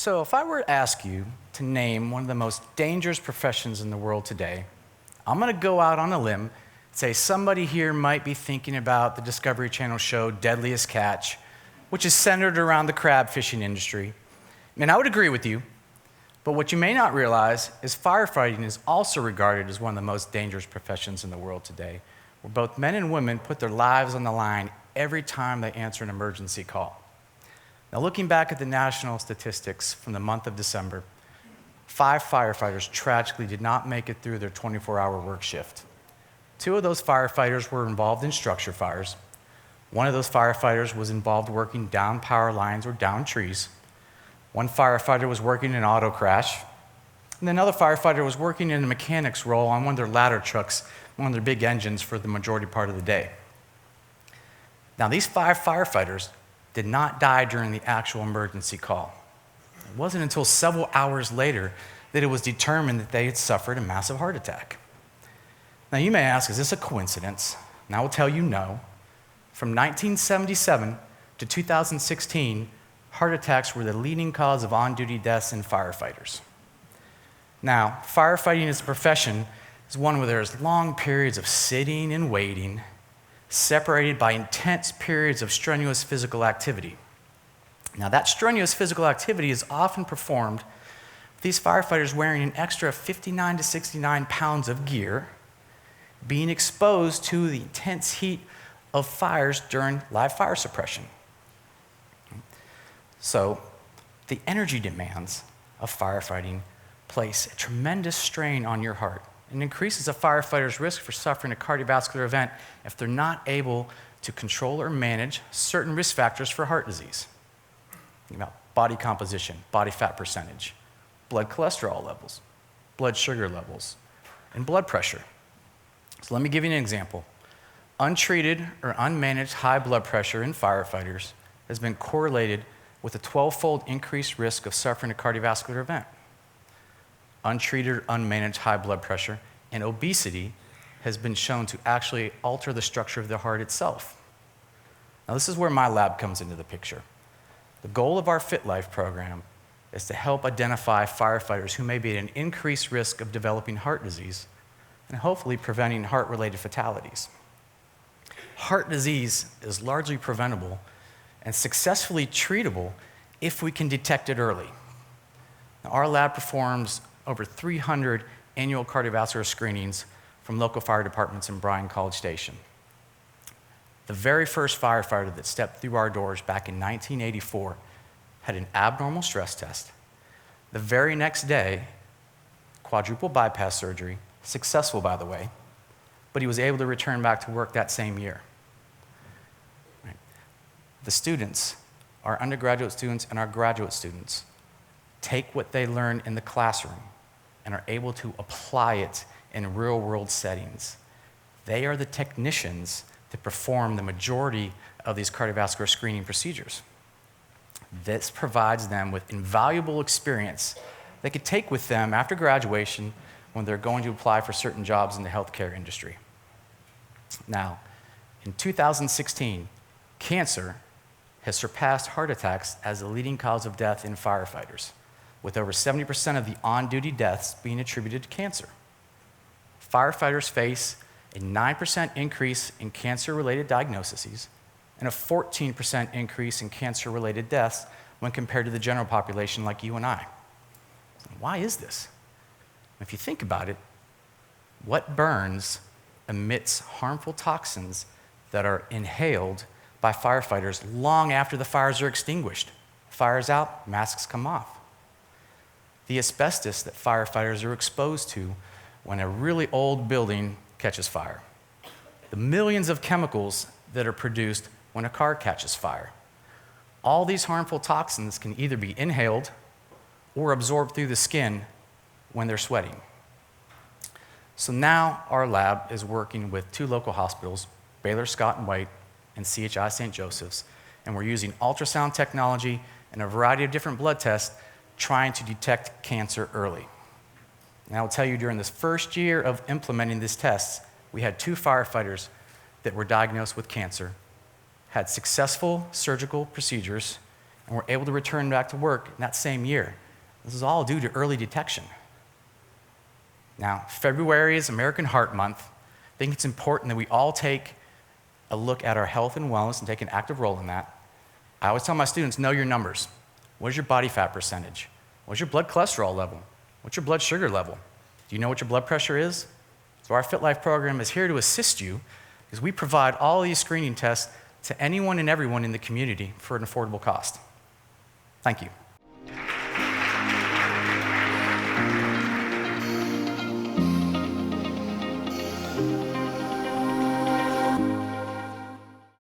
So if I were to ask you to name one of the most dangerous professions in the world today, I'm going to go out on a limb and say somebody here might be thinking about the Discovery Channel show Deadliest Catch, which is centered around the crab fishing industry. And I would agree with you, but what you may not realize is firefighting is also regarded as one of the most dangerous professions in the world today, where both men and women put their lives on the line every time they answer an emergency call. Now, looking back at the national statistics from the month of December, 5 firefighters tragically did not make it through their 24-hour work shift. 2 of those firefighters were involved in structure fires. 1 of those firefighters was involved working down power lines or down trees. 1 firefighter was working in an auto crash. And another firefighter was working in a mechanic's role on one of their ladder trucks, one of their big engines for the majority part of the day. Now, these 5 firefighters did not die during the actual emergency call. It wasn't until several hours later that it was determined that they had suffered a massive heart attack. Now, you may ask, is this a coincidence? And I will tell you no. From 1977 to 2016, heart attacks were the leading cause of on-duty deaths in firefighters. Now, firefighting as a profession is one where there's long periods of sitting and waiting, separated by intense periods of strenuous physical activity. Now, that strenuous physical activity is often performed with these firefighters wearing an extra 59 to 69 pounds of gear, being exposed to the intense heat of fires during live fire suppression. So, the energy demands of firefighting place a tremendous strain on your heart and increases a firefighter's risk for suffering a cardiovascular event if they're not able to control or manage certain risk factors for heart disease. Think about body composition, body fat percentage, blood cholesterol levels, blood sugar levels, and blood pressure. So let me give you an example. Untreated or unmanaged high blood pressure in firefighters has been correlated with a 12-fold increased risk of suffering a cardiovascular event. Untreated or unmanaged high blood pressure and obesity has been shown to actually alter the structure of the heart itself. Now, this is where my lab comes into the picture. The goal of our FITLIFE program is to help identify firefighters who may be at an increased risk of developing heart disease and hopefully preventing heart-related fatalities. Heart disease is largely preventable and successfully treatable if we can detect it early. Now, our lab performs over 300 annual cardiovascular screenings from local fire departments in Bryan College Station. The very first firefighter that stepped through our doors back in 1984 had an abnormal stress test. The very next day, quadruple bypass surgery, successful by the way, but he was able to return back to work that same year. Right. The students, our undergraduate students and our graduate students, take what they learn in the classroom and are able to apply it in real-world settings. They are the technicians that perform the majority of these cardiovascular screening procedures. This provides them with invaluable experience they could take with them after graduation when they're going to apply for certain jobs in the healthcare industry. Now, in 2016, cancer has surpassed heart attacks as the leading cause of death in firefighters, with over 70% of the on-duty deaths being attributed to cancer. Firefighters face a 9% increase in cancer-related diagnoses and a 14% increase in cancer-related deaths when compared to the general population like you and I. Why is this? If you think about it, what burns emits harmful toxins that are inhaled by firefighters long after the fires are extinguished. Fire's out, masks come off. The asbestos that firefighters are exposed to when a really old building catches fire. The millions of chemicals that are produced when a car catches fire. All these harmful toxins can either be inhaled or absorbed through the skin when they're sweating. So now our lab is working with 2 local hospitals, Baylor Scott and White and CHI St. Joseph's, and we're using ultrasound technology and a variety of different blood tests trying to detect cancer early. And I will tell you, during this first year of implementing these tests, we had 2 firefighters that were diagnosed with cancer, had successful surgical procedures, and were able to return back to work in that same year. This is all due to early detection. Now, February is American Heart Month. I think it's important that we all take a look at our health and wellness and take an active role in that. I always tell my students, know your numbers. What is your body fat percentage? What's your blood cholesterol level? What's your blood sugar level? Do you know what your blood pressure is? So our FITLIFE program is here to assist you because we provide all these screening tests to anyone and everyone in the community for an affordable cost. Thank you.